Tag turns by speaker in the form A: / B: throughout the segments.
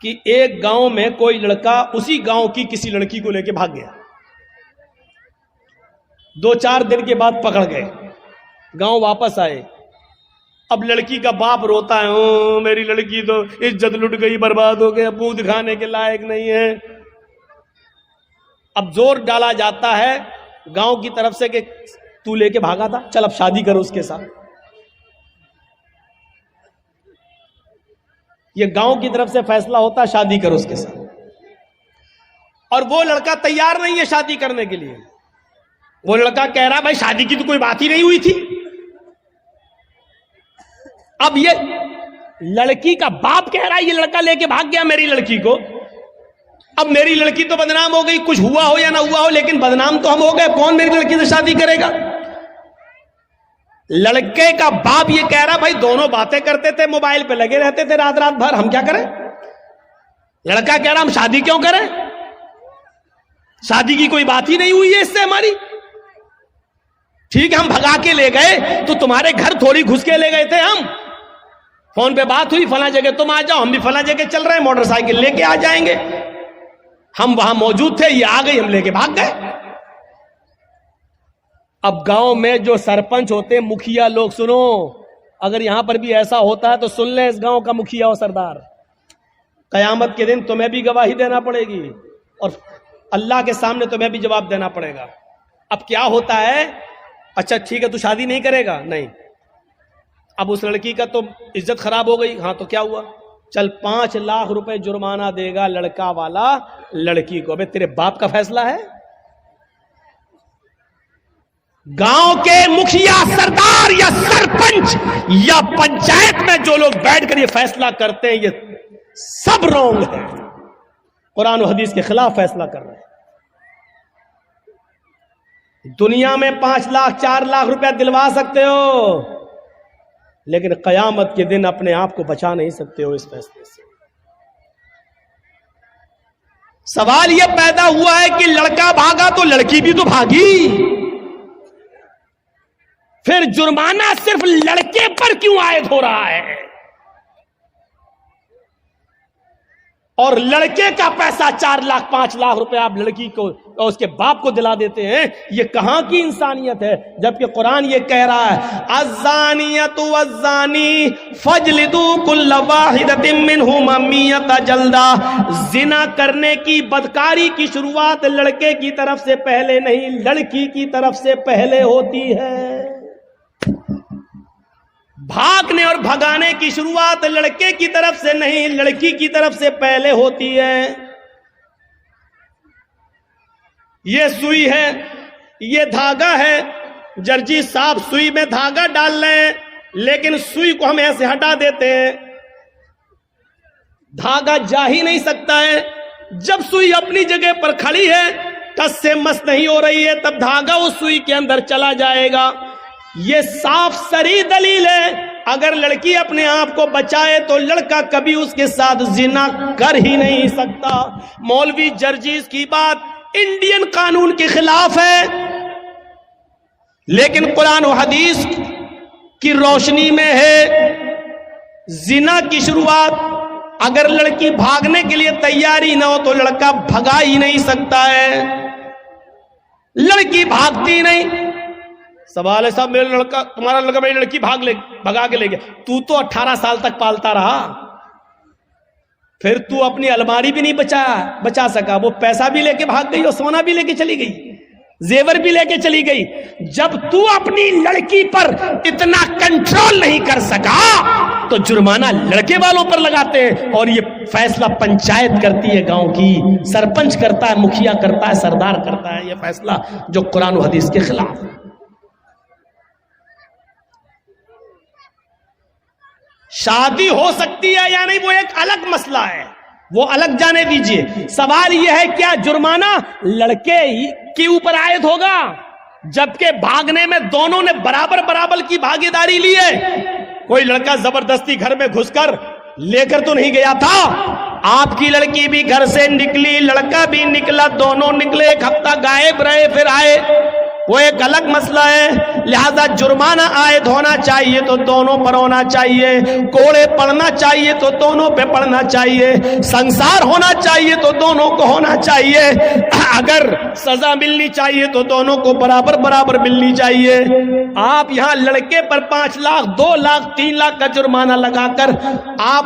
A: کہ ایک گاؤں میں کوئی لڑکا اسی گاؤں کی کسی لڑکی کو لے کے بھاگ گیا. 2-4 دن کے بعد پکڑ گئے, گاؤں واپس آئے. اب لڑکی کا باپ روتا ہے, میری لڑکی تو عزت لٹ گئی, برباد ہو گئی, منہ دکھانے کے لائق نہیں ہے. اب زور ڈالا جاتا ہے گاؤں کی طرف سے کہ تو لے کے بھاگا تھا, چل اب شادی کرو اس کے ساتھ. یہ گاؤں کی طرف سے فیصلہ ہوتا ہے شادی کرو اس کے ساتھ, اور وہ لڑکا تیار نہیں ہے شادی کرنے کے لیے. وہ لڑکا کہہ رہا بھائی شادی کی تو کوئی بات ہی نہیں ہوئی تھی. اب یہ لڑکی کا باپ کہہ رہا ہے یہ لڑکا لے کے بھاگ گیا میری لڑکی کو. اب میری لڑکی تو بدنام ہو گئی, کچھ ہوا ہو یا نہ ہوا ہو, لیکن بدنام تو ہم ہو گئے, کون میری لڑکی سے شادی کرے گا؟ لڑکے کا باپ یہ کہہ رہا بھائی دونوں باتیں کرتے تھے, موبائل پہ لگے رہتے تھے رات رات بھر, ہم کیا کریں؟ لڑکا کہہ رہا ہم شادی کیوں کریں, شادی کی کوئی بات ہی نہیں ہوئی ہے اس سے ہماری. ٹھیک ہے ہم بھگا کے لے گئے تو تمہارے گھر تھوڑی گھس کے لے گئے تھے ہم, فون پہ بات ہوئی فلاں جگہ تم آ جاؤ, ہم بھی فلاں جگہ چل رہے ہیں, موٹر سائیکل لے کے آ جائیں گے. ہم وہاں موجود تھے, یہ آ گئی, ہم لے کے بھاگ گئے. اب گاؤں میں جو سرپنچ ہوتے, مکھیا لوگ, سنو, اگر یہاں پر بھی ایسا ہوتا ہے تو سن لیں اس گاؤں کا مکھیا اور سردار, قیامت کے دن تمہیں بھی گواہی دینا پڑے گی اور اللہ کے سامنے تمہیں بھی جواب دینا پڑے گا. اب کیا ہوتا ہے, اچھا ٹھیک ہے تو شادی نہیں کرے گا, نہیں, اب اس لڑکی کا تو عزت خراب ہو گئی, ہاں تو کیا ہوا, چل 5 لاکھ روپے جرمانہ دے گا لڑکا والا لڑکی کو. ابے تیرے باپ کا فیصلہ ہے؟ گاؤں کے مکھیا, سردار یا سرپنچ یا پنچایت میں جو لوگ بیٹھ کر یہ فیصلہ کرتے ہیں یہ سب رونگ ہے, قرآن و حدیث کے خلاف فیصلہ کر رہے ہیں. دنیا میں 5 لاکھ 4 لاکھ روپے دلوا سکتے ہو, لیکن قیامت کے دن اپنے آپ کو بچا نہیں سکتے ہو اس فیصلے سے. سوال یہ پیدا ہوا ہے کہ لڑکا بھاگا تو لڑکی بھی تو بھاگی, پھر جرمانہ صرف لڑکے پر کیوں عائد ہو رہا ہے, اور لڑکے کا پیسہ 4 لاکھ 5 لاکھ روپے آپ لڑکی کو اور اس کے باپ کو دلا دیتے ہیں؟ یہ کہاں کی انسانیت ہے؟ جبکہ قرآن یہ کہہ رہا ہے الزانیۃ والزانی فاجلدوا کل واحدۃ منہما 100 جلدہ. زنا کرنے کی, بدکاری کی شروعات لڑکے کی طرف سے پہلے نہیں, لڑکی کی طرف سے پہلے ہوتی ہے. بھاگنے اور بھگانے کی شروعات لڑکے کی طرف سے نہیں, لڑکی کی طرف سے پہلے ہوتی ہے. یہ سوئی ہے, یہ دھاگا ہے, جرجی صاحب سوئی میں دھاگا ڈال رہے ہیں, لیکن سوئی کو ہم ایسے ہٹا دیتے ہیں, دھاگا جا ہی نہیں سکتا ہے. جب سوئی اپنی جگہ پر کھڑی ہے, ٹس سے مس نہیں ہو رہی ہے, تب دھاگا اس سوئی کے اندر چلا جائے گا. یہ صاف صریح دلیل ہے, اگر لڑکی اپنے آپ کو بچائے تو لڑکا کبھی اس کے ساتھ زنا کر ہی نہیں سکتا. مولوی جرجیز کی بات انڈین قانون کے خلاف ہے, لیکن قرآن و حدیث کی روشنی میں ہے. زنا کی شروعات اگر لڑکی بھاگنے کے لیے تیاری نہ ہو تو لڑکا بھگا ہی نہیں سکتا ہے. لڑکی بھاگتی نہیں. سوال ہے صاحب میرا لڑکا, تمہارا لڑکا میری لڑکی بھگا کے لے گیا, تو 18 سال تک پالتا رہا, پھر تو اپنی الماری بھی نہیں بچا سکا, وہ پیسہ بھی لے کے بھاگ گئی اور سونا بھی لے کے چلی گئی, زیور بھی لے کے چلی گئی. جب تو اپنی لڑکی پر اتنا کنٹرول نہیں کر سکا تو جرمانہ لڑکے والوں پر لگاتے ہیں, اور یہ فیصلہ پنچایت کرتی ہے, گاؤں کی سرپنچ کرتا ہے, مکھیا کرتا ہے, سردار کرتا ہے, یہ فیصلہ جو قرآن و حدیث کے خلاف ہے. شادی ہو سکتی ہے یا نہیں وہ ایک الگ مسئلہ ہے, وہ الگ جانے دیجئے. سوال یہ ہے کیا جرمانہ لڑکے کے اوپر عائد ہوگا, جبکہ بھاگنے میں دونوں نے برابر کی بھاگیداری لی ہے. کوئی لڑکا زبردستی گھر میں گھس کر لے کر تو نہیں گیا تھا, آپ کی لڑکی بھی گھر سے نکلی, لڑکا بھی نکلا, دونوں نکلے, 1 ہفتہ غائب رہے, پھر آئے. وہ ایک الگ مسئلہ ہے. لہذا جرمانہ عائد ہونا چاہیے تو دونوں پر ہونا چاہیے, کوڑے پڑنا چاہیے تو دونوں پہ پڑنا چاہیے, سنسار ہونا چاہیے تو دونوں کو ہونا چاہیے, اگر سزا ملنی چاہیے تو دونوں کو برابر برابر ملنی چاہیے. آپ یہاں لڑکے پر 5 لاکھ 2 لاکھ 3 لاکھ کا جرمانہ لگا کر آپ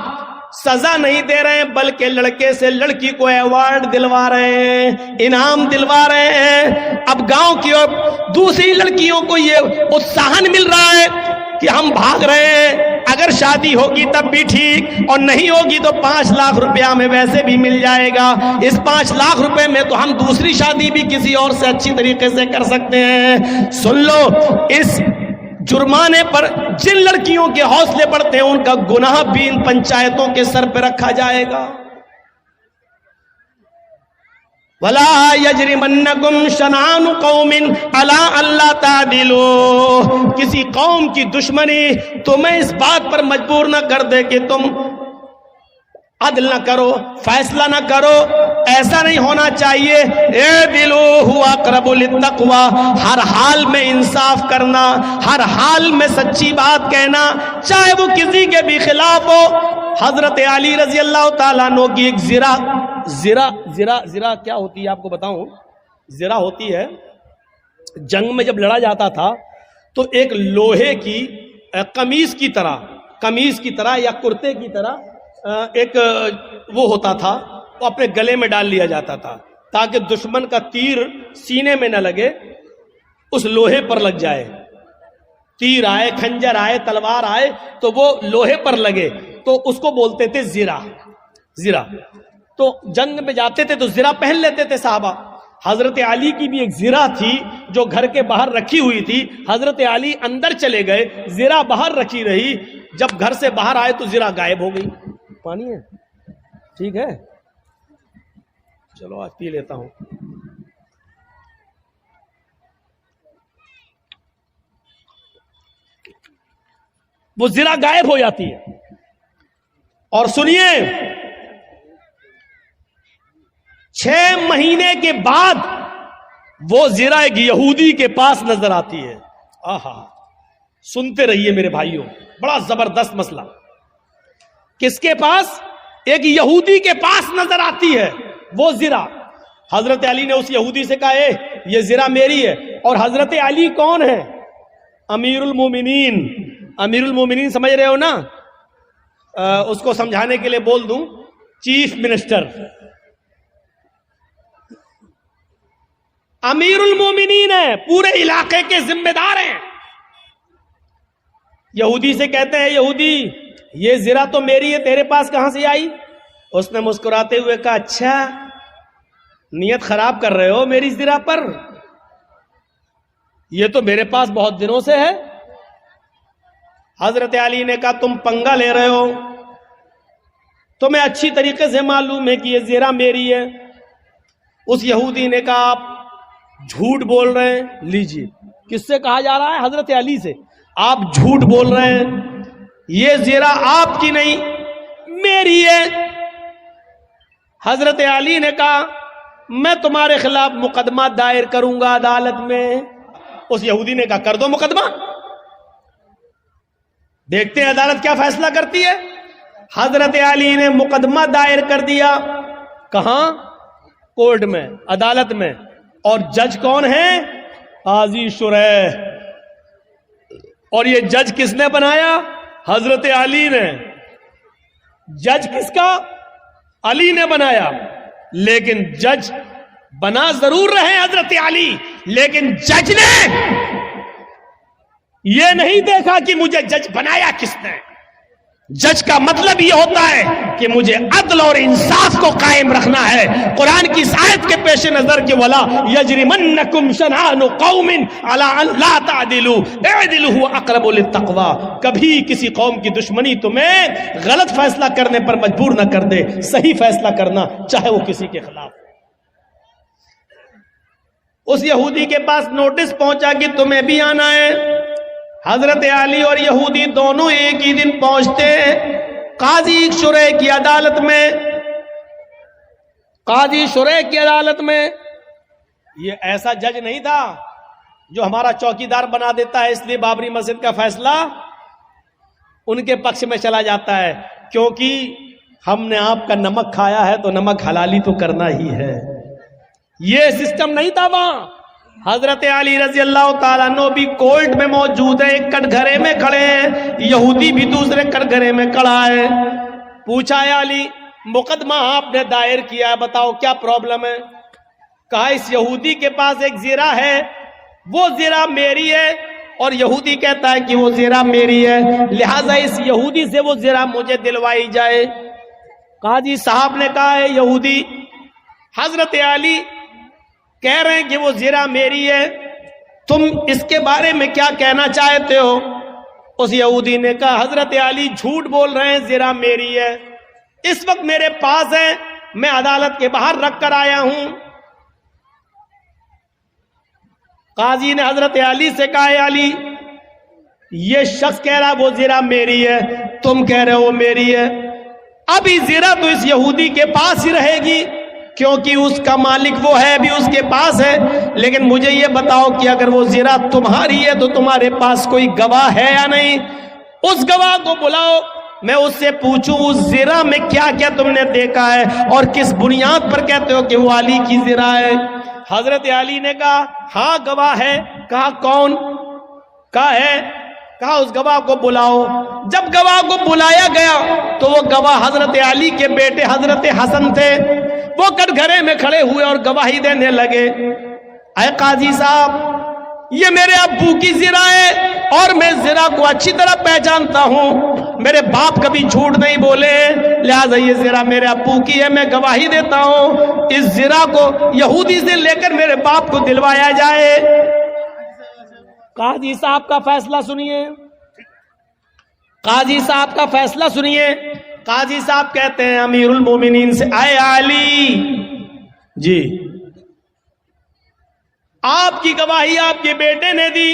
A: سزا نہیں دے رہے ہیں, بلکہ لڑکے سے لڑکی کو ایوارڈ دلوا رہے ہیں, انعام دلوا رہے ہیں. اب گاؤں کی اور دوسری لڑکیوں کو یہ اتساہن مل رہا ہے کہ ہم بھاگ رہے ہیں, اگر شادی ہوگی تب بھی ٹھیک, اور نہیں ہوگی تو 5 لاکھ روپیہ ہمیں ویسے بھی مل جائے گا. اس 5 لاکھ روپے میں تو ہم دوسری شادی بھی کسی اور سے اچھی طریقے سے کر سکتے ہیں. سن لو, اس جرمانے پر جن لڑکیوں کے حوصلے بڑھتے ہیں ان کا گناہ بھی ان پنچایتوں کے سر پہ رکھا جائے گا. وَلَا يَجْرِمَنَّكُمْ شَنَآنُ قَوْمٍ عَلَىٰ أَلَّا تَعْدِلُوا, کسی قوم کی دشمنی تمہیں اس بات پر مجبور نہ کر دے کہ تم عدل نہ کرو, فیصلہ نہ کرو. ایسا نہیں ہونا چاہیے. اعدلوا هو اقرب للتقوى, ہر حال میں انصاف کرنا, ہر حال میں سچی بات کہنا, چاہے وہ کسی کے بھی خلاف ہو. حضرت علی رضی اللہ تعالیٰ عنہ کی ایک زرہ کیا ہوتی ہے آپ کو بتاؤں. زرہ ہوتی ہے, جنگ میں جب لڑا جاتا تھا تو ایک لوہے کی قمیص کی طرح یا کرتے کی طرح ایک وہ ہوتا تھا, وہ اپنے گلے میں ڈال لیا جاتا تھا تاکہ دشمن کا تیر سینے میں نہ لگے, اس لوہے پر لگ جائے. تیر آئے, کھنجر آئے, تلوار آئے تو وہ لوہے پر لگے, تو اس کو بولتے تھے زرہ. تو جنگ میں جاتے تھے تو زرہ پہن لیتے تھے صحابہ. حضرت علی کی بھی ایک زرہ تھی جو گھر کے باہر رکھی ہوئی تھی. حضرت علی اندر چلے گئے, زرہ باہر رکھی رہی. جب گھر سے باہر آئے تو زرہ غائب ہو گئی. پانی ہے, ٹھیک ہے, چلو آج پی لیتا ہوں. وہ زرہ غائب ہو جاتی ہے. اور سنیے, 6 مہینے کے بعد وہ زرہ ایک یہودی کے پاس نظر آتی ہے. آہا, سنتے رہیے میرے بھائیوں, بڑا زبردست مسئلہ. کس کے پاس؟ ایک یہودی کے پاس نظر آتی ہے وہ زرہ. حضرت علی نے اس یہودی سے کہا, یہ زرہ میری ہے. اور حضرت علی کون ہے؟ امیر المومنین. امیر المومنین سمجھ رہے ہو نا, اس کو سمجھانے کے لیے بول دوں, چیف منسٹر. امیر المومنین ہے, پورے علاقے کے ذمہ دار ہیں. یہودی سے کہتے ہیں, یہودی یہ زرہ تو میری ہے, تیرے پاس کہاں سے آئی؟ اس نے مسکراتے ہوئے کہا, اچھا نیت خراب کر رہے ہو میری زرہ پر, یہ تو میرے پاس بہت دنوں سے ہے. حضرت علی نے کہا, تم پنگا لے رہے ہو, تمہیں اچھی طریقے سے معلوم ہے کہ یہ زرہ میری ہے. اس یہودی نے کہا, آپ جھوٹ بول رہے ہیں. لیجیے, کس سے کہا جا رہا ہے؟ حضرت علی سے. آپ جھوٹ بول رہے ہیں, یہ زرہ آپ کی نہیں میری ہے. حضرت علی نے کہا, میں تمہارے خلاف مقدمہ دائر کروں گا عدالت میں. اس یہودی نے کہا, کر دو مقدمہ, دیکھتے ہیں عدالت کیا فیصلہ کرتی ہے. حضرت علی نے مقدمہ دائر کر دیا. کہاں؟ کورٹ میں, عدالت میں. اور جج کون ہے؟ قاضی شریح. اور یہ جج کس نے بنایا؟ حضرت علی نے. جج کس کا؟ علی نے بنایا. لیکن جج بنا ضرور رہے حضرت علی, لیکن جج نے یہ نہیں دیکھا کہ مجھے جج بنایا کس نے. جج کا مطلب یہ ہوتا ہے کہ مجھے عدل اور انصاف کو قائم رکھنا ہے. قرآن کی اس آیت کے پیش نظر کہ وَلَا يَجْرِمَنَّكُمْ شَنَآنُ قَوْمٍ عَلَىٰ أَن لَا تَعْدِلُوا اعْدِلُوا هُوَ أَقْرَبُ لِلتَّقْوَىٰ. کبھی کسی قوم کی دشمنی تمہیں غلط فیصلہ کرنے پر مجبور نہ کر دے, صحیح فیصلہ کرنا چاہے وہ کسی کے خلاف. اس یہودی کے پاس نوٹس پہنچا کہ تمہیں بھی آنا ہے. حضرت علی اور یہودی دونوں ایک ہی دن پہنچتے قاضی شریح کی عدالت میں. قاضی شریح کی عدالت میں. یہ ایسا جج نہیں تھا جو ہمارا چوکیدار بنا دیتا ہے، اس لیے بابری مسجد کا فیصلہ ان کے پکش میں چلا جاتا ہے، کیونکہ ہم نے آپ کا نمک کھایا ہے تو نمک حلالی تو کرنا ہی ہے۔ یہ سسٹم نہیں تھا وہاں۔ حضرت علی رضی اللہ تعالیٰ عنہ بھی کورٹ میں موجود ہے، ایک کٹ گھرے میں کھڑے ہیں، یہودی بھی دوسرے کٹ گھرے میں کھڑا ہے۔ پوچھا ہے علی مقدمہ آپ نے دائر کیا ہے، بتاؤ کیا پرابلم ہے؟ کہا اس یہودی کے پاس ایک زیرہ ہے، وہ زیرہ میری ہے، اور یہودی کہتا ہے کہ وہ زیرہ میری ہے، لہٰذا اس یہودی سے وہ زیرہ مجھے دلوائی جائے۔ قاضی صاحب نے کہا ہے یہودی، حضرت علی کہہ رہے ہیں کہ وہ زیرہ میری ہے، تم اس کے بارے میں کیا کہنا چاہتے ہو؟ اس یہودی نے کہا حضرت علی جھوٹ بول رہے ہیں، زیرہ میری ہے، اس وقت میرے پاس ہے، میں عدالت کے باہر رکھ کر آیا ہوں۔ قاضی نے حضرت علی سے کہا ہے علی یہ شخص کہہ رہا وہ زیرہ میری ہے، تم کہہ رہے ہو وہ میری ہے، ابھی زیرہ تو اس یہودی کے پاس ہی رہے گی کیونکہ اس کا مالک وہ ہے، بھی اس کے پاس ہے، لیکن مجھے یہ بتاؤ کہ اگر وہ زیرہ تمہاری ہے تو تمہارے پاس کوئی گواہ ہے یا نہیں؟ اس گواہ کو بلاؤ، میں اس سے پوچھوں اس زیرہ میں کیا کیا تم نے دیکھا ہے اور کس بنیاد پر کہتے ہو کہ وہ علی کی زیرہ ہے؟ حضرت علی نے کہا ہاں گواہ ہے۔ کہا کون؟ کہا ہے۔ کہا اس گواہ کو بلاؤ۔ جب گواہ کو بلایا گیا تو وہ گواہ حضرت علی کے بیٹے حضرت حسن تھے، وہ کٹ گھرے میں کھڑے ہوئے اور گواہی دینے لگے، اے قاضی صاحب یہ میرے ابو کی زیرہ ہے اور میں زیرہ کو اچھی طرح پہچانتا ہوں، میرے باپ کبھی جھوٹ نہیں بولے، لہذا یہ زیرہ میرے ابو کی ہے، میں گواہی دیتا ہوں اس زیرہ کو یہودی سے لے کر میرے باپ کو دلوایا جائے۔ قاضی صاحب کا فیصلہ سنیے، قاضی صاحب کا فیصلہ سنیے۔ قاضی صاحب کہتے ہیں امیر المومنین سے، اے علی جی آپ کی گواہی آپ کے بیٹے نے دی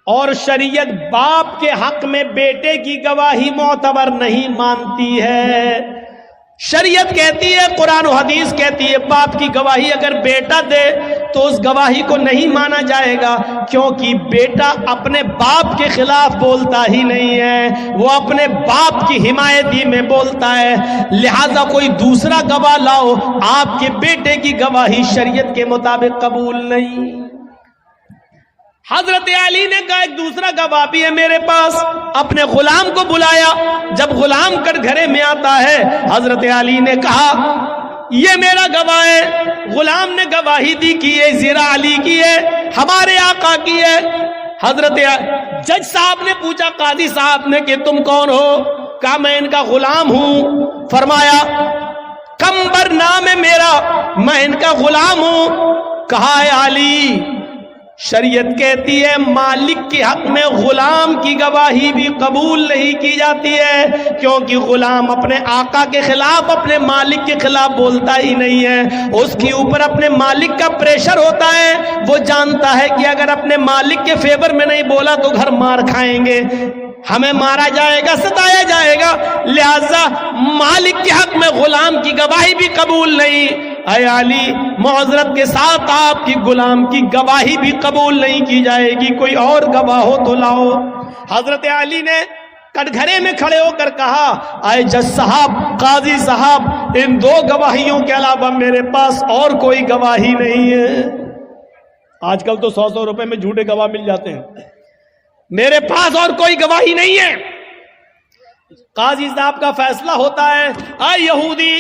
A: اور شریعت باپ کے حق میں بیٹے کی گواہی معتبر نہیں مانتی ہے۔ شریعت کہتی ہے، قرآن و حدیث کہتی ہے باپ کی گواہی اگر بیٹا دے تو اس گواہی کو نہیں مانا جائے گا، کیونکہ بیٹا اپنے باپ کے خلاف بولتا ہی نہیں ہے، وہ اپنے باپ کی حمایتی میں بولتا ہے، لہذا کوئی دوسرا گواہ لاؤ، آپ کے بیٹے کی گواہی شریعت کے مطابق قبول نہیں۔ حضرت علی نے کہا ایک دوسرا گواہ بھی ہے میرے پاس، اپنے غلام کو بلایا۔ جب غلام کٹ گھرے میں آتا ہے حضرت علی نے کہا یہ میرا گواہ ہے، غلام نے گواہی دی کہ یہ زیرہ علی کی ہے، ہمارے آقا کی ہے۔ حضرت جج صاحب نے پوچھا قاضی صاحب نے کہ تم کون ہو؟ کہا میں ان کا غلام ہوں۔ فرمایا کمبر نام ہے میرا، میں ان کا غلام ہوں۔ کہا ہے علی شریعت کہتی ہے مالک کے حق میں غلام کی گواہی بھی قبول نہیں کی جاتی ہے، کیونکہ غلام اپنے آقا کے خلاف اپنے مالک کے خلاف بولتا ہی نہیں ہے، اس کے اوپر اپنے مالک کا پریشر ہوتا ہے، وہ جانتا ہے کہ اگر اپنے مالک کے فیور میں نہیں بولا تو گھر مار کھائیں گے، ہمیں مارا جائے گا، ستایا جائے گا، لہذا مالک کے حق میں غلام کی گواہی بھی قبول نہیں۔ اے علی معذرت کے ساتھ آپ کی غلام کی گواہی بھی قبول نہیں کی جائے گی، کوئی اور گواہ ہو تو لاؤ۔ حضرت علی نے کٹ گھرے میں کھڑے ہو کر کہا اے جج صاحب، قاضی صاحب، ان دو گواہیوں کے علاوہ میرے پاس اور کوئی گواہی نہیں ہے۔ آج کل تو 100 روپے میں جھوٹے گواہ مل جاتے ہیں، میرے پاس اور کوئی گواہی نہیں ہے۔ قاضی صاحب کا فیصلہ ہوتا ہے، اے یہودی،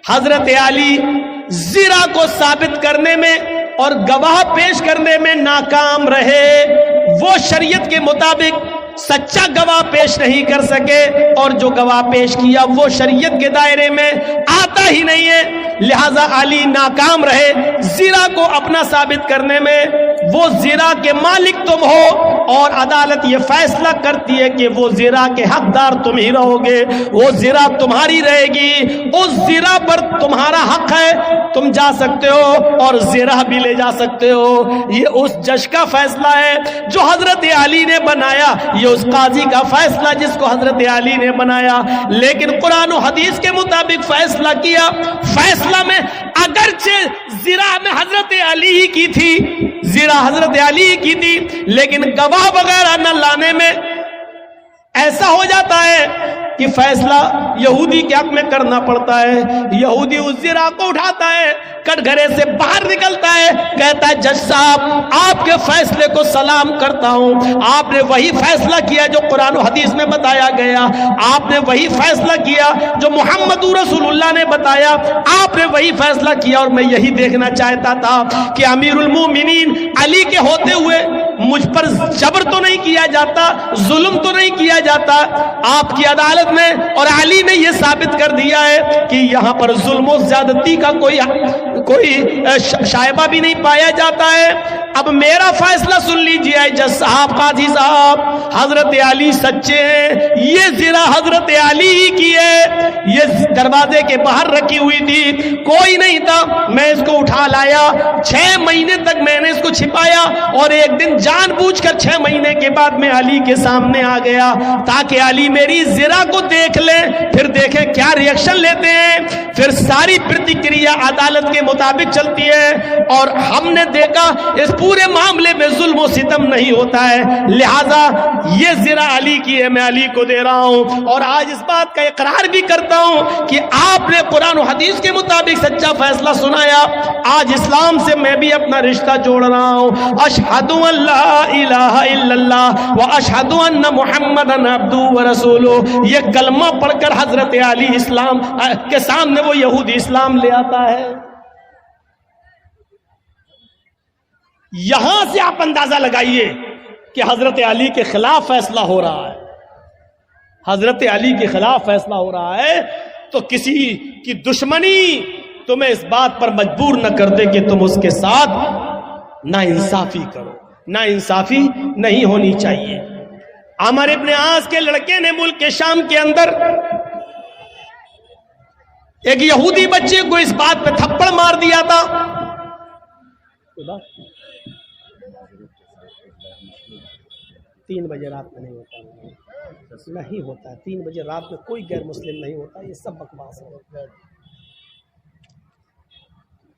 A: حضرت علی زیرہ کو ثابت کرنے میں اور گواہ پیش کرنے میں ناکام رہے، وہ شریعت کے مطابق سچا گواہ پیش نہیں کر سکے، اور جو گواہ پیش کیا وہ شریعت کے دائرے میں آتا ہی نہیں ہے، لہذا علی ناکام رہے زیرہ کو اپنا ثابت کرنے میں۔ وہ زیرہ کے مالک تم ہو اور عدالت یہ فیصلہ کرتی ہے کہ وہ زیرہ کے حقدار تم ہی رہو گے، وہ زیرہ تمہاری رہے گی، اس زیرہ پر تمہارا حق ہے، تم جا سکتے ہو اور زیرہ بھی لے جا سکتے ہو۔ یہ اس جج کا فیصلہ ہے جو حضرت علی نے بنایا، یہ اس قاضی کا فیصلہ جس کو حضرت علی نے بنایا، لیکن قرآن و حدیث کے مطابق فیصلہ کیا، فیصلہ میں اگرچہ زرا میں حضرت علی کی تھی، زرا حضرت علی کی تھی، لیکن گواہ وغیرہ نہ لانے میں ایسا ہو جاتا ہے کہ فیصلہ یہودی کے حق میں کرنا پڑتا ہے. یہودی اس زرا کو اٹھاتا ہے، کٹ گھرے سے باہر نکلتا ہے، کہتا ہے جج صاحب آپ کے فیصلے کو سلام کرتا ہوں، آپ نے وہی فیصلہ کیا جو قرآن و حدیث میں بتایا گیا، آپ نے وہی فیصلہ کیا جو محمد رسول اللہ نے بتایا، آپ نے وہی فیصلہ کیا، اور میں یہی دیکھنا چاہتا تھا کہ امیر المومنین علی کے ہوتے ہوئے مجھ پر جبر تو نہیں کیا جاتا، ظلم تو نہیں کیا جاتا. آپ کی عدالت میں اور علی نے یہ ثابت کر دیا ہے کہ یہاں پر ظلم و زیادتی کا کوئی شائبہ بھی نہیں پایا جاتا ہے. اب میرا فیصلہ سن لیجئے جج صاحب، قاضی صاحب، حضرت علی سچے ہیں، یہ زرا حضرت علی ہی کی ہے، یہ دروازے کے باہر رکھی ہوئی تھی، کوئی نہیں تھا، میں اس کو اٹھا لایا، 6 مہینے تک میں نے اس کو چھپایا، اور ایک دن جان بوجھ کر 6 مہینے کے بعد میں علی کے سامنے آ گیا تاکہ علی میری زرا کو دیکھ لے، پھر دیکھیں کیا ریئیکشن لیتے ہیں. پھر ساری پرتکریا عدالت کے مطابق چلتی ہے، اور ہم نے دیکھا اس پورے معاملے میں ظلم و ستم نہیں ہوتا ہے، لہذا یہ زرا علی کی ہے، میں علی کو دے رہا ہوں. اور آج اس بات کا اقرار بھی کرتا ہوں کہ آپ نے قرآن و حدیث کے مطابق سچا فیصلہ سنایا. آج اسلام سے میں بھی اپنا رشتہ جوڑ رہا ہوں. اشہد ان لا الہ الا اللہ و اشہد ان محمدن عبدہ و رسولہ، یہ کلمہ پڑھ کر حضرت علی اسلام کے سامنے وہ یہودی اسلام لے آتا ہے. یہاں سے آپ اندازہ لگائیے کہ حضرت علی کے خلاف فیصلہ ہو رہا ہے، حضرت علی کے خلاف فیصلہ ہو رہا ہے، تو کسی کی دشمنی تمہیں اس بات پر مجبور نہ کر دے کہ تم اس کے ساتھ نا انصافی کرو. نا انصافی نہیں ہونی چاہیے. عمر ابن عاص کے لڑکے نے ملک کے شام کے اندر ایک یہودی بچے کو اس بات پہ تھپڑ مار دیا تھا. تین بجے رات میں نہیں ہوتا 3 بجے رات میں کوئی غیر مسلم نہیں ہوتا، یہ سب بکواس ہے.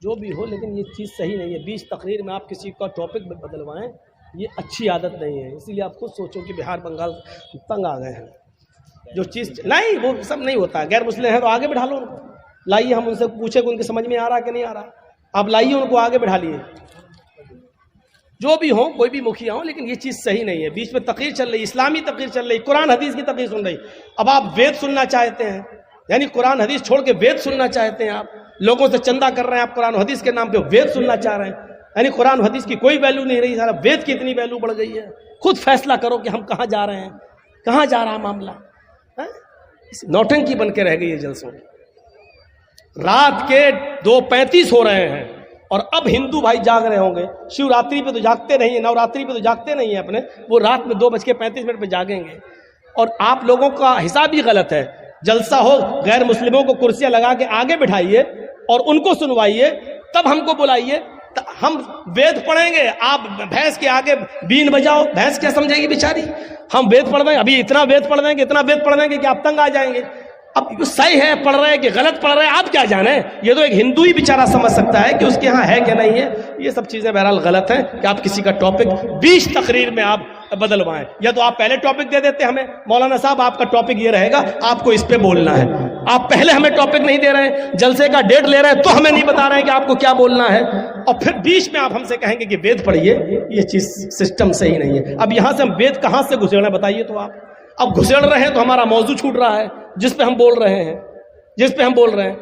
A: جو بھی ہو، لیکن یہ چیز صحیح نہیں ہے. 20 تقریر میں آپ کسی کا ٹاپک بدلوائیں، یہ اچھی عادت نہیں ہے. اسی لیے آپ خود سوچو کہ بہار بنگال تنگ آ گئے ہیں. جو چیز نہیں، وہ سب نہیں ہوتا. غیر مسلم ہے تو آگے بٹھا لو ان کو، لائیے، ہم ان سے پوچھیں کہ ان کی سمجھ میں آ رہا کہ نہیں آ رہا. آپ لائیے ان کو آگے بٹھا لیے، جو بھی ہوں، کوئی بھی مکھیا ہوں، لیکن یہ چیز صحیح نہیں ہے. بیچ میں تقریر چل رہی، اسلامی تقریر چل رہی، قرآن حدیث کی تقریر سن رہی. اب آپ وید سننا چاہتے ہیں، یعنی قرآن حدیث چھوڑ کے وید سننا چاہتے ہیں. آپ لوگوں سے چندہ کر رہے ہیں، آپ قرآن حدیث کے نام پہ وید سننا چاہ رہے ہیں. یعنی قرآن حدیث کی کوئی ویلیو نہیں رہی، سارا وید کی اتنی ویلیو بڑھ گئی ہے. خود فیصلہ کرو کہ ہم کہاں جا رہے ہیں، کہاں جا رہا معاملہ. نوٹنکی بن کے رہ گئی ہے جلسوں. رات کے 2:35 ہو رہے ہیں، اور اب ہندو بھائی جاگ رہے ہوں گے. شیو راتری پہ تو جاگتے نہیں ہیں، نوراتری پہ تو جاگتے نہیں ہیں اپنے، وہ رات میں 2:35 پہ جاگیں گے. اور آپ لوگوں کا حساب ہی غلط ہے. جلسہ ہو، غیر مسلموں کو کرسیاں لگا کے آگے بٹھائیے اور ان کو سنوائیے، تب ہم کو بلائیے، ہم وید پڑھیں گے. آپ بھینس کے آگے بین بجاؤ، بھینس کیا سمجھے گی بیچاری. ہم وید پڑھ دیں، ابھی اتنا وید پڑھ دیں گے، اتنا وید پڑھ دیں گے کہ آپ تنگ آ جائیں گے. اب صحیح ہے پڑھ رہے ہیں کہ غلط پڑھ رہے ہیں، آپ کیا جانیں. یہ تو ایک ہندو ہی بیچارہ سمجھ سکتا ہے کہ اس کے ہاں ہے کہ نہیں ہے. یہ سب چیزیں بہرحال غلط ہیں کہ آپ کسی کا ٹاپک 20 تقریر میں آپ بدلوائیں. یا تو آپ پہلے ٹاپک دے دیتے ہمیں، مولانا صاحب آپ کا ٹاپک یہ رہے گا، آپ کو اس پہ بولنا ہے. آپ پہلے ہمیں ٹاپک نہیں دے رہے ہیں، جلسے کا ڈیٹ لے رہے ہیں تو ہمیں نہیں بتا رہے ہیں کہ آپ کو کیا بولنا ہے، اور پھر بیچ میں آپ ہم سے کہیں گے کہ وید پڑھیے. یہ چیز سسٹم صحیح نہیں ہے. اب یہاں سے ہم وید کہاں سے گھسیڑنا بتائیے تو آپ. اب گھسیڑ رہے ہیں تو ہمارا موضوع چھوٹ رہا ہے، جس پہ ہم بول رہے ہیں،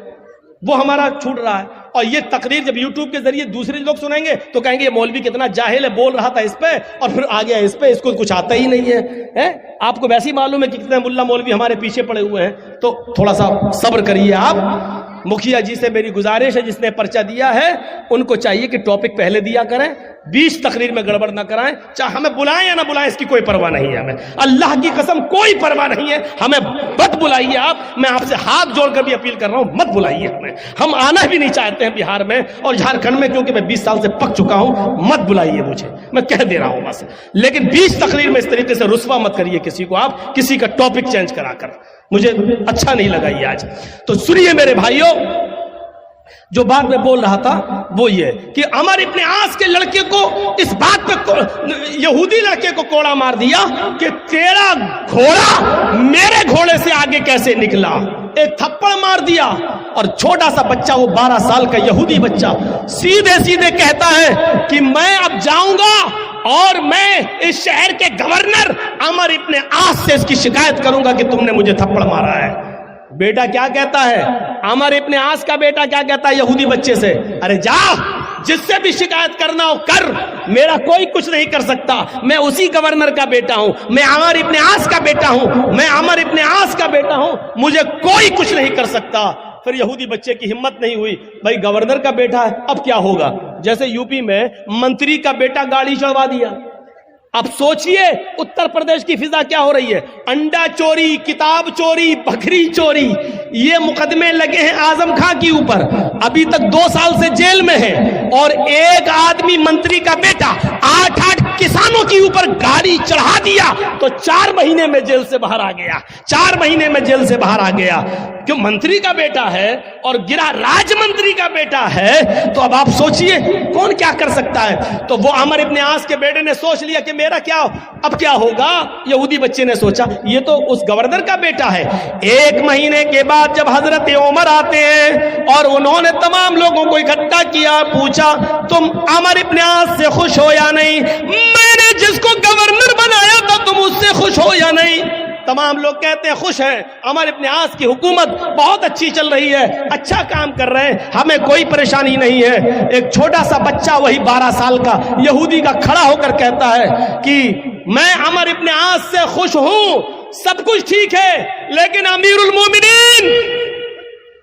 A: وہ ہمارا چھوٹ رہا ہے. اور یہ تقریر جب یوٹیوب کے ذریعے دوسرے لوگ سنیں گے تو کہیں گے یہ مولوی کتنا جاہل ہے، بول رہا تھا اس پہ اور پھر آ گیا اس پہ، اس کو کچھ آتا ہی نہیں ہے. آپ کو ویسے ہی معلوم ہے کہ کتنے ملا مولوی ہمارے پیچھے پڑے ہوئے ہیں. تو تھوڑا سا صبر کریے. آپ مکھیا جی سے میری گزارش ہے، جس نے پرچہ دیا ہے ان کو چاہیے کہ ٹاپک پہلے دیا کریں، 20 تقریر میں گڑبڑ نہ کرائیں. چاہے ہمیں بلائیں یا نہ بلائیں، اس کی کوئی پرواہ نہیں ہے. ہمیں اللہ کی قسم کوئی پرواہ نہیں ہے. ہمیں مت بلائیے آپ. میں آپ سے ہاتھ جوڑ کر بھی اپیل کر رہا ہوں، مت بلائیے ہمیں. ہم آنا بھی نہیں چاہتے ہیں بہار میں اور جھارکھنڈ میں، کیونکہ میں 20 سال سے پک چکا ہوں. مت بلائیے مجھے، میں کہہ دے رہا ہوں بس. لیکن 20 تقریر میں اس طریقے سے رسوا مت کریے کسی کو آپ، کسی کا ٹاپک چینج کرا کر. مجھے اچھا نہیں لگا یہ آج. تو سنیے میرے بھائیوں، جو بات میں بول رہا تھا وہ یہ کہ عمر ابن عاص کے لڑکے کو اس بات پہ یہودی لڑکے کو کوڑا مار دیا کہ تیرا گھوڑا میرے گھوڑے سے آگے کیسے نکلا، ایک تھپڑ مار دیا. اور چھوٹا سا بچہ، وہ 12 سال کا یہودی بچہ، سیدھے سیدھے کہتا ہے کہ میں اب جاؤں گا اور میں اس شہر کے گورنر عمر ابن عاص سے اس کی شکایت کروں گا کہ تم نے مجھے تھپڑ مارا ہے. بیٹا کیا کہتا ہے؟ عمر ابن عاص کا بیٹا کیا کہتا ہے یہودی بچے سے؟ ارے جا، جس سے بھی شکایت کرنا ہو کر، میرا کوئی کچھ نہیں کر سکتا، میں اسی گورنر کا بیٹا ہوں، میں عمر ابن عاص کا بیٹا ہوں، میں عمر ابن عاص کا بیٹا ہوں، مجھے کوئی کچھ نہیں کر سکتا. پھر یہودی بچے کی ہمت نہیں ہوئی، بھائی گورنر کا بیٹا ہے اب کیا ہوگا؟ جیسے یو پی میں منتری کا بیٹا گاڑی چڑھوا دیا. اب سوچئے اتر پردیش کی فضا کیا ہو رہی ہے. انڈا چوری، کتاب چوری، بکری چوری، یہ مقدمے لگے ہیں اعظم خان کے اوپر، ابھی تک 2 سال سے جیل میں ہے. اور ایک آدمی منتری کا بیٹا 8 کسانوں کے اوپر گاڑی چڑھا دیا تو 4 مہینے میں جیل سے باہر آ گیا، 4 مہینے میں جیل سے باہر آ گیا. کیوں؟ منتری کا بیٹا ہے اور گرا راج منتری کا بیٹا ہے. تو اب آپ سوچئے کون کیا کر سکتا ہے. تو وہ عمر ابن عاص کے بیٹے نے سوچ لیا کہ میرا کیا اب کیا ہوگا. یہودی بچے نے سوچا یہ تو اس گورنر کا بیٹا ہے. 1 مہینے کے بعد جب حضرت عمر آتے ہیں اور انہوں نے تمام لوگوں کو اکٹھا کیا، پوچھا تم عمر ابن عاص سے خوش ہو یا نہیں؟ میں نے جس کو گورنر بنایا تھا تم اس سے خوش ہو یا نہیں؟ تمام لوگ کہتے ہیں خوش ہیں، عمر ابن عاص کی حکومت بہت اچھی چل رہی ہے، اچھا کام کر رہے ہیں، ہمیں کوئی پریشانی نہیں ہے. ایک چھوٹا سا بچہ وہی 12 سال کا یہودی کا کھڑا ہو کر کہتا ہے کہ میں عمر ابن عاص سے خوش ہوں، سب کچھ ٹھیک ہے، لیکن امیر المومنین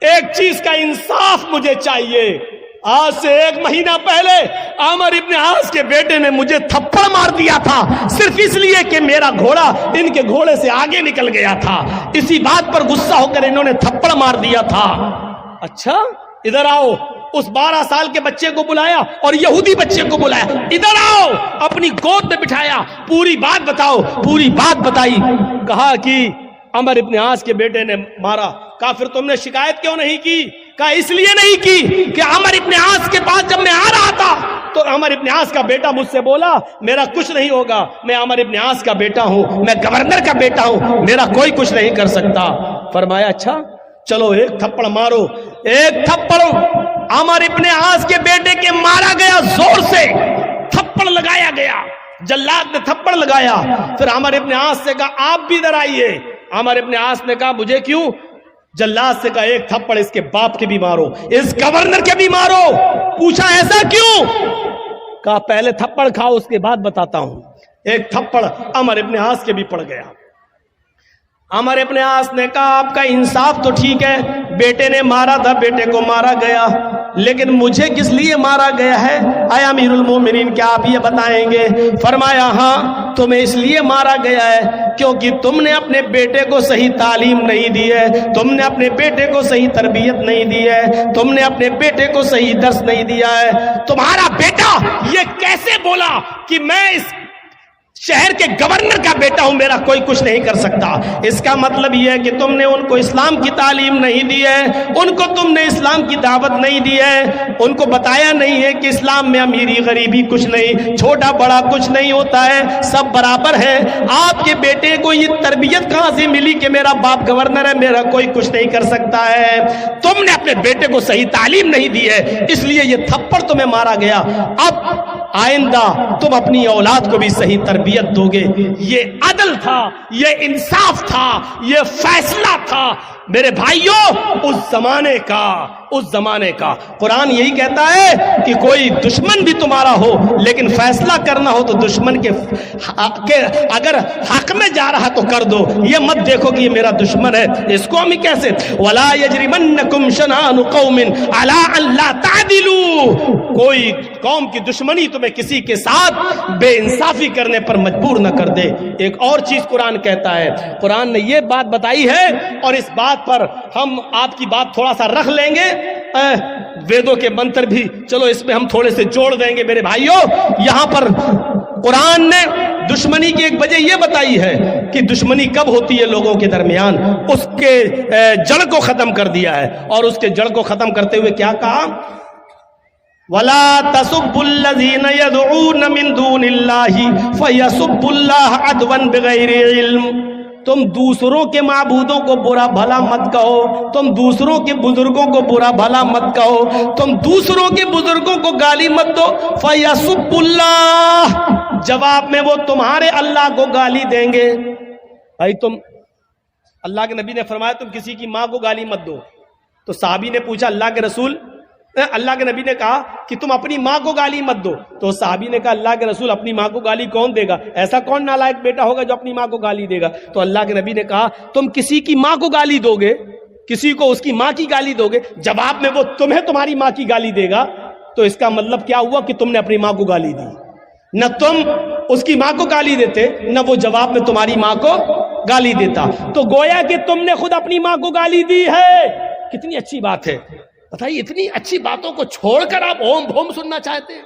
A: ایک چیز کا انصاف مجھے چاہیے. آج سے 1 مہینہ پہلے عمر ابن عاص کے بیٹے نے مجھے تھپڑ مار دیا تھا صرف اس لیے کہ میرا گھوڑا ان کے گھوڑے سے آگے نکل گیا تھا. اسی بات پر غصہ ہو کر انہوں نے تھپڑ مار دیا تھا. اچھا ادھر آؤ. اس 12 سال کے بچے کو بلایا اور یہودی بچے کو بلایا، ادھر آؤ، اپنی گود میں بٹھایا، پوری بات بتاؤ. پوری بات بتائی. کہا کہ عمر ابن عاص کے بیٹے نے مارا. کہا پھر تم نے شکایت کیوں نہیں کی؟ کہا اس لیے نہیں کی کہ عمر ابن عاص کے پاس جب میں آ رہا تھا تو عمر ابن عاص کا بیٹا مجھ سے بولا میرا کچھ نہیں ہوگا، میں عمر ابن عاص کا بیٹا ہوں، میں گورنر کا بیٹا ہوں، میرا کوئی کچھ نہیں کر سکتا. فرمایا اچھا چلو 1 تھپڑ مارو. 1 تھپڑ عمر ابن عاص کے بیٹے کے مارا گیا، زور سے تھپڑ لگایا گیا، جلاد نے تھپڑ لگایا. پھر عمر ابن عاص سے کہا آپ بھی ادھر آئیے. عمر ابن عاص نے کہا مجھے کیوں؟ جلاد سے کہا 1 تھپڑ اس کے باپ کے بھی مارو، اس گورنر کے بھی مارو. پوچھا ایسا کیوں؟ کہا پہلے تھپڑ کھاؤ اس کے بعد بتاتا ہوں. 1 تھپڑ عمر ابن عاص کے بھی پڑ گیا. عمر ابن عاص نے کہا آپ کا انصاف تو ٹھیک ہے، بیٹے نے مارا تھا، بیٹے کو مارا گیا، لیکن مجھے کس لیے مارا گیا ہے اے امیر المومنین، کیا آپ یہ بتائیں گے؟ فرمایا ہاں تمہیں اس لیے مارا گیا ہے کیونکہ تم نے اپنے بیٹے کو صحیح تعلیم نہیں دی ہے، تم نے اپنے بیٹے کو صحیح تربیت نہیں دی ہے، تم نے اپنے بیٹے کو صحیح درس نہیں دیا ہے. تمہارا بیٹا یہ کیسے بولا کہ میں اس شہر کے گورنر کا بیٹا ہوں، میرا کوئی کچھ نہیں کر سکتا؟ اس کا مطلب یہ ہے کہ تم نے ان کو اسلام کی تعلیم نہیں دی ہے، ان کو تم نے اسلام کی دعوت نہیں دی ہے، ان کو بتایا نہیں ہے کہ اسلام میں امیری غریبی کچھ نہیں، چھوٹا بڑا کچھ نہیں ہوتا ہے، سب برابر ہے. آپ کے بیٹے کو یہ تربیت کہاں سے ملی کہ میرا باپ گورنر ہے، میرا کوئی کچھ نہیں کر سکتا ہے؟ تم نے اپنے بیٹے کو صحیح تعلیم نہیں دی ہے، اس لیے یہ تھپڑ تمہیں مارا گیا. اب آئندہ تم اپنی اولاد کو بھی صحیح تربیت دو گے. یہ عدل تھا، یہ انصاف تھا، یہ فیصلہ تھا میرے بھائیوں اس زمانے کا. قرآن یہی کہتا ہے کہ کوئی دشمن بھی تمہارا ہو لیکن فیصلہ کرنا ہو تو دشمن کے اگر حق میں جا رہا تو کر دو، یہ مت دیکھو کہ یہ میرا دشمن ہے. اس کو ہم کیسے وَلَا يَجْرِمَنَّكُمْ شَنَآنُ قَوْمٍ عَلَىٰ أَن لَا تَعْدِلُوا، کوئی قوم کی دشمنی تمہیں کسی کے ساتھ بے انصافی کرنے پر مجبور نہ کر دے. ایک اور چیز قرآن کہتا ہے، قرآن نے یہ بات بتائی ہے اور اس بات پر ہم آپ کی بات تھوڑا سا رکھ لیں گے، ویدوں کے منتر بھی چلو اس میں ہم تھوڑے سے جوڑ دیں گے میرے بھائیوں. یہاں پر قرآن نے دشمنی کی ایک وجہ یہ بتائی ہے کہ دشمنی کب ہوتی ہے لوگوں کے درمیان، اس کے جڑ کو ختم کر دیا ہے، اور اس کے جڑ کو ختم کرتے ہوئے کیا کہا؟ وَلَا تَسُبُّوا الَّذِينَ يَدْعُونَ مِن دُونِ اللَّهِ فَيَسُبُّوا اللَّهَ عَدْوًا بِغَيْرِ عِلْمٍ۔ تم دوسروں کے معبودوں کو برا بھلا مت کہو، تم دوسروں کے بزرگوں کو برا بھلا مت کہو، تم دوسروں کے بزرگوں کو گالی مت دو۔ فَيَسُبُّوا اللَّهَ، جواب میں وہ تمہارے اللہ کو گالی دیں گے۔ بھائی تم، اللہ کے نبی نے فرمایا تم کسی کی ماں کو گالی مت دو، تو صحابی نے پوچھا اللہ کے رسول، اللہ کے نبی نے کہا کہ تم اپنی ماں کو گالی مت دو، تو صحابی نے کہا اللہ کے رسول اپنی ماں کو گالی کون دے گا؟ ایسا کون نالائق بیٹا ہوگا جو اپنی ماں کو گالی دے گا؟ تو اللہ کے نبی نے کہا تم کسی کی ماں کو گالی دو گے، کسی کو اس کی ماں کی گالی دو گے، جواب میں وہ تمہیں تمہاری ماں کی گالی دے گا، تو اس کا مطلب کیا ہوا کہ تم نے اپنی ماں کو گالی دی۔ نہ تم اس کی ماں کو گالی دیتے، نہ وہ جواب میں تمہاری ماں کو گالی دیتا، تو گویا کہ تم نے خود اپنی ماں کو گالی دی ہے۔ کتنی اچھی بات ہے، بتائیے اتنی اچھی باتوں کو چھوڑ کر آپ اوم بھوم سننا چاہتے ہیں؟